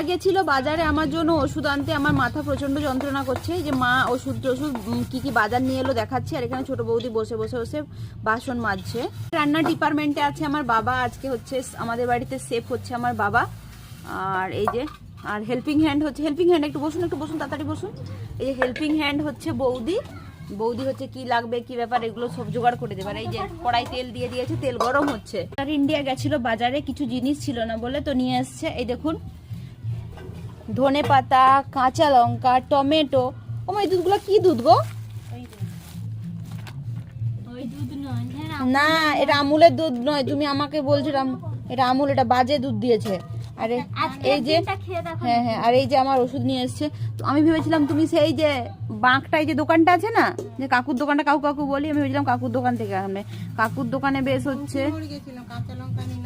গেছিল বাজারে আমার জন্য ওষুধ আনতে। আমার মাথা প্রচন্ড যন্ত্রণা করছে। যে মা ওষুধ কি কি বাজার নিয়ে এলো দেখাচ্ছি। আর এখানে ছোট বৌদি বসে বসে বসে বাসন মাজছে। রান্নার ডিপার্টমেন্টে আছে আমার বাবা। আজকে হচ্ছে আমাদের বাড়িতে শেফ হচ্ছে আমার বাবা। আর এই যে আর হেল্পিং হ্যান্ড হচ্ছে, হেল্পিং হ্যান্ড একটু বসুন তাড়াতাড়ি বসুন। এই যে হেল্পিং হ্যান্ড হচ্ছে বৌদি। বৌদি হচ্ছে কি লাগবে কি ব্যাপার এগুলো সব জোগাড় করে দেবে। আর এই যে কড়াই তেল দিয়ে দিয়েছে, তেল গরম হচ্ছে। আর ইন্ডিয়া গেছিল বাজারে, কিছু জিনিস ছিল না বলে তো নিয়ে এসছে। এই দেখুন ধনে পাতা, কাঁচা লঙ্কা, টমেটো। ও এই দুধগুলো কি দুধ গো? না এটা আমুলের দুধ নয়, তুমি আমাকে বলছো এটা আমুল, এটা বাজে দুধ দিয়েছে। আরে এই যে হ্যাঁ হ্যাঁ, আর এই যে আমার ওষুধ নিয়ে এসছে। তো আমি ভেবেছিলাম তুমি সেই যে বাঁকটায় যে দোকানটা আছে না, যে কাকুর দোকানটা, কাকু কাকু বলি, আমি ভেবেছিলাম কাকুর দোকান থেকে আনবে। কাকুর দোকানে বেশ হচ্ছে কাঁচা লঙ্কা নিয়ে